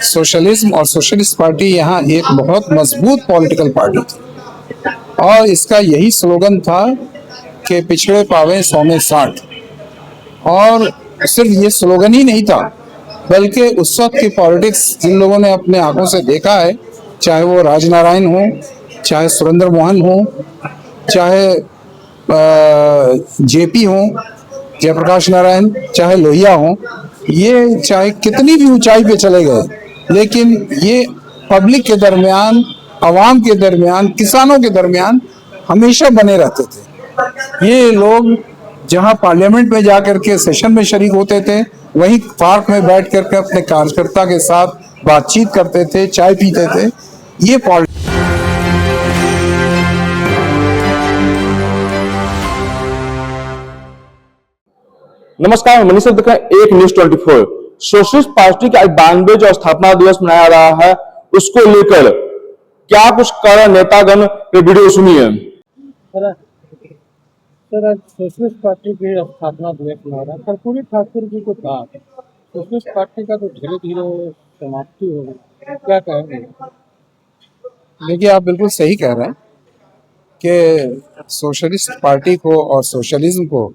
Socialism और socialist party यहाँ एक बहुत मजबूत पॉलिटिकल पार्टी थी और इसका यही स्लोगन था कि पिछड़े पावे 100 में 60। और सिर्फ ये स्लोगन ही नहीं था, बल्कि उस वक्त की पॉलिटिक्स जिन लोगों ने अपने आंखों से देखा है, चाहे वो राजनारायण हो, चाहे सुरेंद्र मोहन हो, चाहे जेपी हो, जयप्रकाश नारायण, चाहे लोहिया हो, ये चाहे कितनी भी ऊंचाई पे चले गए, लेकिन ये पब्लिक के दरमियान, आवाम के दरमियान, किसानों के दरमियान हमेशा बने रहते थे। ये लोग जहां पार्लियामेंट में जाकर के सेशन में शरीक होते थे, वहीं पार्क में बैठ करके अपने कार्यकर्ता के साथ बातचीत करते थे, चाय पीते थे। ये नमस्कार, मनीष देख रहे हैं एक न्यूज 24। सोशलिस्ट पार्टी का 92 जो स्थापना दिवस मनाया रहा है, उसको लेकर क्या कुछ कर रहे नेतागण, ये वीडियो सुनिए। सर, आज सोशलिस्ट पार्टी की स्थापना दिवस मना रहा है। कर्पूरी ठाकुर जी को कहा सोशलिस्ट पार्टी का तो धीरे धीरे समाप्ति हो गई, क्या कहेंगे? देखिए, आप बिल्कुल सही कह रहे हैं कि सोशलिस्ट पार्टी को और सोशलिज्म को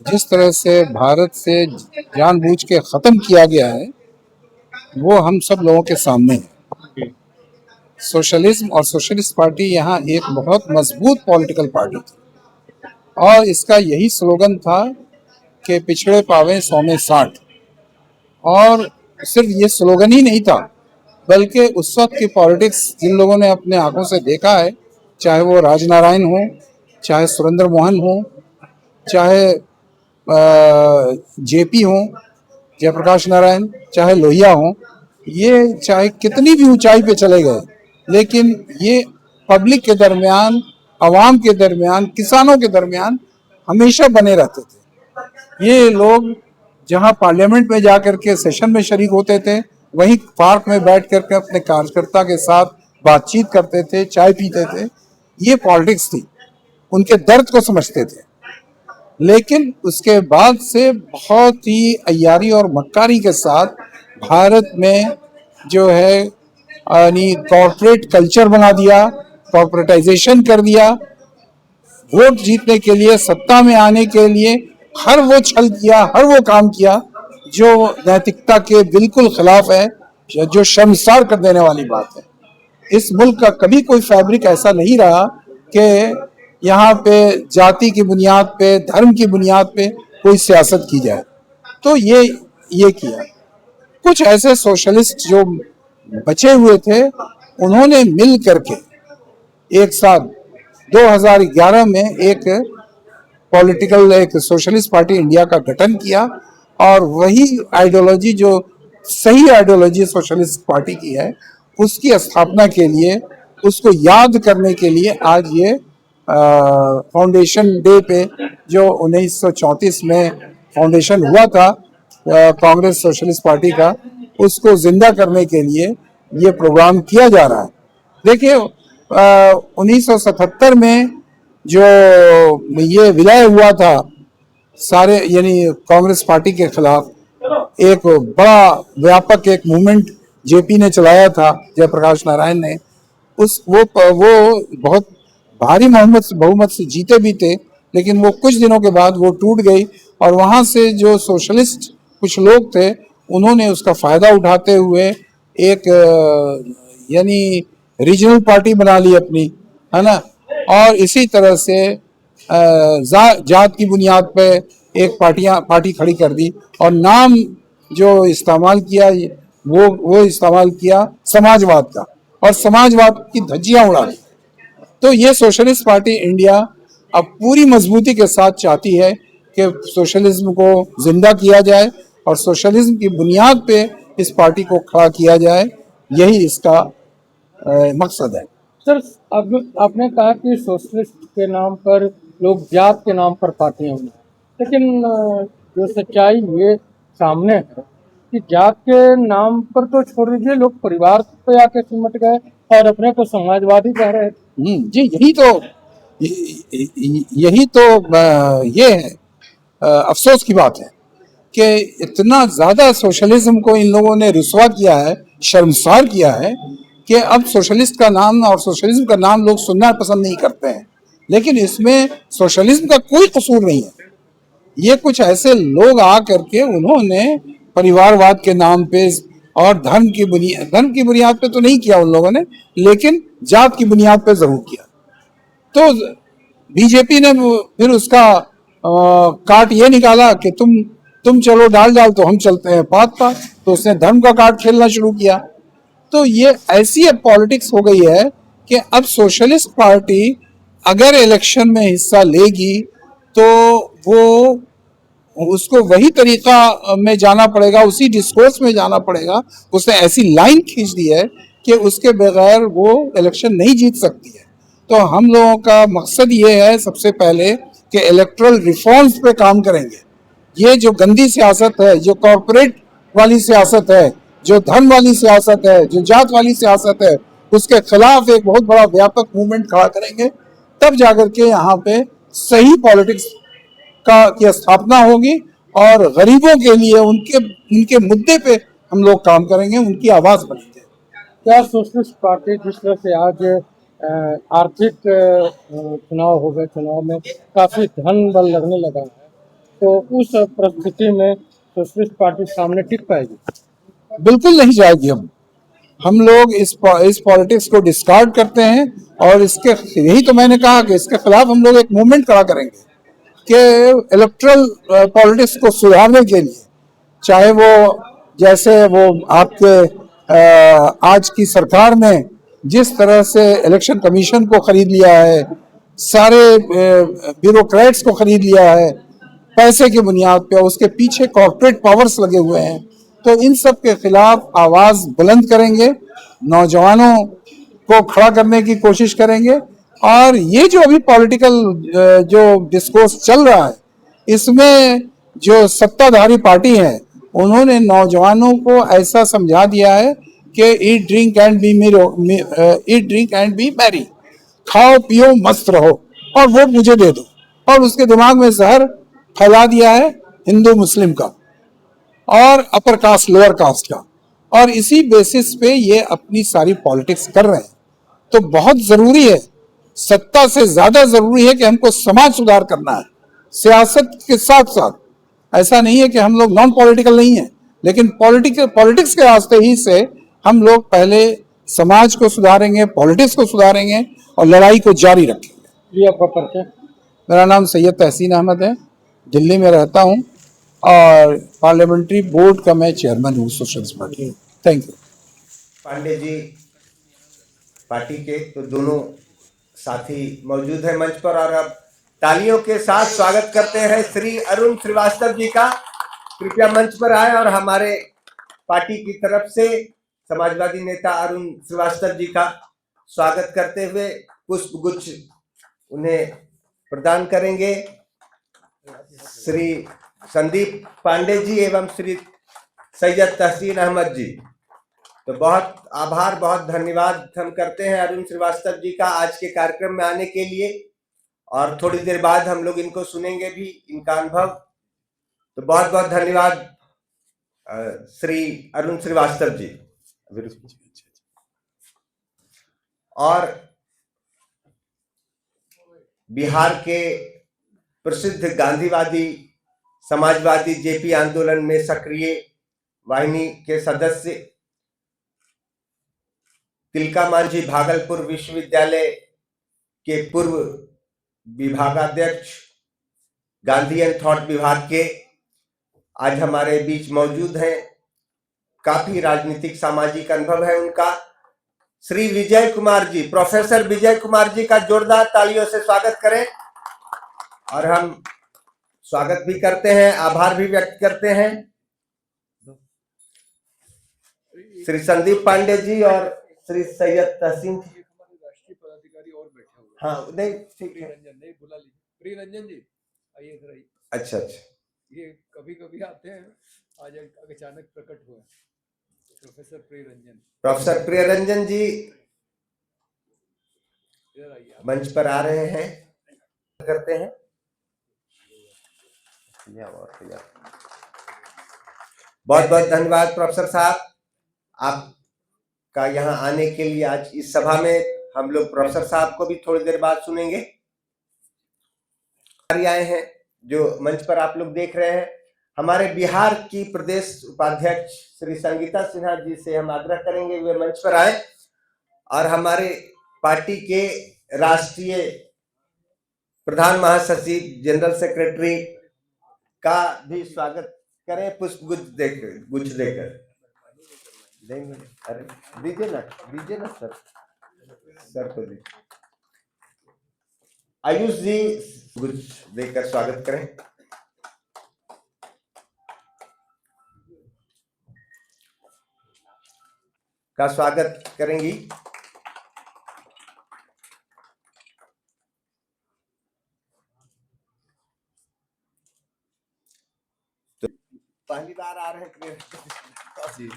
जिस तरह से भारत से जानबूझ के ख़त्म किया गया है, वो हम सब लोगों के सामने है। सोशलिज्म और सोशलिस्ट पार्टी यहाँ एक बहुत मजबूत पॉलिटिकल पार्टी थी और इसका यही स्लोगन था कि पिछड़े पावे 100 में 60। और सिर्फ ये स्लोगन ही नहीं था, बल्कि उस वक्त की पॉलिटिक्स जिन लोगों ने अपने आंखों से देखा है, चाहे वो राजनारायण हो, चाहे सुरेंद्र मोहन हो, चाहे जेपी हो, जयप्रकाश नारायण, चाहे लोहिया हो, ये चाहे कितनी भी ऊंचाई पे चले गए, लेकिन ये पब्लिक के दरमियान, आवाम के दरमियान, किसानों के दरमियान हमेशा बने रहते थे। ये लोग जहां पार्लियामेंट में जाकर के सेशन में शरीक होते थे, वहीं पार्क में बैठ करके अपने कार्यकर्ता के साथ बातचीत करते थे, चाय पीते थे। ये पॉलिटिक्स थी, उनके दर्द को समझते थे। लेकिन उसके बाद से बहुत ही अय्यारी और मक्कारी के साथ भारत में जो है यानी कॉर्पोरेट कल्चर बना दिया, कॉर्पोरेटाइजेशन कर दिया। वोट जीतने के लिए, सत्ता में आने के लिए हर वो छल किया, हर वो काम किया जो नैतिकता के बिल्कुल खिलाफ है, जो शर्मसार कर देने वाली बात है। इस मुल्क का कभी कोई फैब्रिक ऐसा नहीं रहा कि यहाँ पे जाति की बुनियाद पे, धर्म की बुनियाद पे कोई सियासत की जाए। तो ये किया। कुछ ऐसे सोशलिस्ट जो बचे हुए थे, उन्होंने मिल करके एक साथ 2011 में एक सोशलिस्ट पार्टी इंडिया का गठन किया और वही आइडियोलॉजी, जो सही आइडियोलॉजी सोशलिस्ट पार्टी की है, उसकी स्थापना के लिए, उसको याद करने के लिए आज ये फाउंडेशन डे पे, जो 1934 में फाउंडेशन हुआ था कांग्रेस सोशलिस्ट पार्टी का, उसको जिंदा करने के लिए ये प्रोग्राम किया जा रहा है। देखिए, 1977 में जो ये विलय हुआ था सारे, यानी कांग्रेस पार्टी के खिलाफ, एक बड़ा व्यापक एक मूवमेंट जेपी ने चलाया था, जयप्रकाश नारायण ने। वो बहुत भारी बहुमत से जीते भी थे, लेकिन वो कुछ दिनों के बाद वो टूट गई और वहां से जो सोशलिस्ट कुछ लोग थे, उन्होंने उसका फायदा उठाते हुए एक यानी रीजनल पार्टी बना ली अपनी, है ना। और इसी तरह से जात की बुनियाद पे एक पार्टी खड़ी कर दी और नाम जो इस्तेमाल किया वो इस्तेमाल किया समाजवाद का, और समाजवाद की धज्जियां उड़ा दी। तो ये सोशलिस्ट पार्टी इंडिया अब पूरी मजबूती के साथ चाहती है कि सोशलिज्म को जिंदा किया जाए और सोशलिज्म की बुनियाद पे इस पार्टी को खड़ा किया जाए। यही इसका मकसद है। सर, आपने कहा कि सोशलिस्ट के नाम पर लोग जात के नाम पर पार्टियां बनाए, लेकिन जो सच्चाई ये सामने है कि जात के नाम पर तो छोड़ दीजिए, लोग परिवार पे आके सिमट गए और अपने को समाजवादी कह रहे थे। जी, यही तो ये है, अफसोस की बात है कि इतना ज्यादा सोशलिज्म को इन लोगों ने रुसवा किया है शर्मसार किया है कि अब सोशलिस्ट का नाम और सोशलिज्म का नाम लोग सुनना पसंद नहीं करते हैं, लेकिन इसमें सोशलिज्म का कोई कसूर नहीं है। ये कुछ ऐसे लोग आ करके उन्होंने परिवारवाद के नाम पे और धर्म की बुनियाद पे तो नहीं किया उन लोगों ने, लेकिन जात की बुनियाद पे जरूर किया। तो बीजेपी ने फिर उसका काट ये निकाला कि तुम चलो डाल डाल तो हम चलते हैं पात पात, तो उसने धर्म का कार्ड खेलना शुरू किया। तो ये ऐसी अब पॉलिटिक्स हो गई है कि अब सोशलिस्ट पार्टी अगर इलेक्शन में हिस्सा लेगी तो वो उसको वही तरीका में जाना पड़ेगा, उसी डिस्कोर्स में जाना पड़ेगा। उसने ऐसी लाइन खींच दी है कि उसके बगैर वो इलेक्शन नहीं जीत सकती है। तो हम लोगों का मकसद ये है सबसे पहले कि इलेक्ट्रल रिफॉर्म्स पे काम करेंगे। ये जो गंदी सियासत है, जो कॉरपोरेट वाली सियासत है, जो धर्म वाली सियासत है, जो जात वाली सियासत है, उसके खिलाफ एक बहुत बड़ा व्यापक मूवमेंट खड़ा करेंगे। तब जाकर के यहाँ पे सही पॉलिटिक्स की स्थापना होगी और गरीबों के लिए उनके मुद्दे पे हम लोग काम करेंगे, उनकी आवाज बनेंगे। क्या सोशलिस्ट पार्टी जिस तरह से आज आर्थिक चुनाव हो गए, चुनाव में काफी धन बल लगने लगा है, तो उस परिस्थिति में सोशलिस्ट पार्टी सामने टिक पाएगी? बिल्कुल नहीं जाएगी। हम लोग इस पॉलिटिक्स को डिस्कार्ड करते हैं और इसके यही तो मैंने कहा कि इसके खिलाफ हम लोग एक मूवमेंट खड़ा करेंगे कि इलेक्ट्रल पॉलिटिक्स को सुधारने के लिए, चाहे वो जैसे वो आपके आज की सरकार ने जिस तरह से इलेक्शन कमीशन को खरीद लिया है, सारे ब्यूरोक्रेट्स को खरीद लिया है पैसे की बुनियाद पे, उसके पीछे कॉर्पोरेट पावर्स लगे हुए हैं, तो इन सब के खिलाफ आवाज बुलंद करेंगे, नौजवानों को खड़ा करने की कोशिश करेंगे। और ये जो अभी पॉलिटिकल जो डिस्कोर्स चल रहा है, इसमें जो सत्ताधारी पार्टी है उन्होंने नौजवानों को ऐसा समझा दिया है कि eat drink and B Mary, खाओ पियो मस्त रहो और वोट मुझे दे दो, और उसके दिमाग में जहर फैला दिया है हिंदू मुस्लिम का और अपर कास्ट लोअर कास्ट का, और इसी बेसिस पे ये अपनी सारी पॉलिटिक्स कर रहे हैं। तो बहुत जरूरी है, सत्ता से ज्यादा जरूरी है कि हमको समाज सुधार करना है सियासत के साथ साथ। ऐसा नहीं है कि हम लोग नॉन पॉलिटिकल नहीं है, लेकिन पॉलिटिक्स के रास्ते ही से हम लोग पहले समाज को सुधारेंगे, पॉलिटिक्स को सुधारेंगे और लड़ाई को जारी रखेंगे। ये आपका परिचय? मेरा नाम सैयद तहसीन अहमद है, दिल्ली में रहता हूँ और पार्लियामेंट्री बोर्ड का मैं चेयरमैन हूँ socialist party. Thank you. Pandey ji party के तो दोनों साथी मौजूद हैं मंच पर, और अब तालियों के साथ स्वागत करते हैं श्री अरुण श्रीवास्तव जी का। कृपया मंच पर आए और हमारे पार्टी की तरफ से समाजवादी नेता अरुण श्रीवास्तव जी का स्वागत करते हुए पुष्प गुच्छ उन्हें प्रदान करेंगे श्री संदीप पांडे जी एवं श्री सैयद तहसीन अहमद जी। तो बहुत आभार, बहुत धन्यवाद हम करते हैं अरुण श्रीवास्तव जी का आज के कार्यक्रम में आने के लिए, और थोड़ी देर बाद हम लोग इनको सुनेंगे भी, इनका अनुभव। तो बहुत बहुत धन्यवाद श्री अरुण श्रीवास्तव जी। और बिहार के प्रसिद्ध गांधीवादी समाजवादी जेपी आंदोलन में सक्रिय वाहिनी के सदस्य, तिलका मांझी भागलपुर विश्वविद्यालय के पूर्व विभागाध्यक्ष, गांधी एंड थॉट विभाग के आज हमारे बीच मौजूद हैं। काफी राजनीतिक सामाजिक अनुभव है उनका। श्री विजय कुमार जी, प्रोफेसर विजय कुमार जी का जोरदार तालियों से स्वागत करें। और हम स्वागत भी करते हैं, आभार भी व्यक्त करते हैं श्री संदीप पांडे जी और श्री सैयद तहसीन। राष्ट्रीय पदाधिकारी और बैठे हुए। हाँ नहीं ठीक है, रंजन नहीं बुला लीजिए, प्रिय रंजन जी आइए इधर आइए। अच्छा अच्छा, ये कभी कभी आते हैं, आज अचानक प्रकट हुए प्रोफेसर प्रिय रंजन। प्रोफेसर प्रिय रंजन जी इधर आइए, मंच पर आ रहे हैं, करते हैं। बहुत बहुत धन्यवाद प्रोफेसर साहब, आप का यहाँ आने के लिए आज इस सभा में हम लोग प्रोफेसर साहब को भी थोड़ी देर बाद सुनेंगे। आए हैं जो मंच पर आप लोग देख रहे हैं, हमारे बिहार की प्रदेश उपाध्यक्ष श्री संगीता सिन्हा जी से हम आग्रह करेंगे वे मंच पर आए और हमारे पार्टी के राष्ट्रीय प्रधान महासचिव जनरल सेक्रेटरी का भी स्वागत करें, पुष्प गुच्छ देकर देंगे। अरे दीजिए ना सर को दीजिए। आयुष जी गुच्छ देकर स्वागत करें। का स्वागत करेंगी। तो पहली बार आ रहे हैं जी।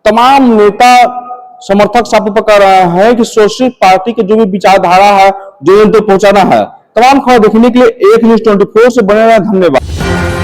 तमाम नेता समर्थक साबित कर रहे हैं कि सोशलिस्ट पार्टी की जो भी विचारधारा है जो तो पहुंचाना है। तमाम खबर देखने के लिए एक न्यूज़ 24 से बने रहें। धन्यवाद।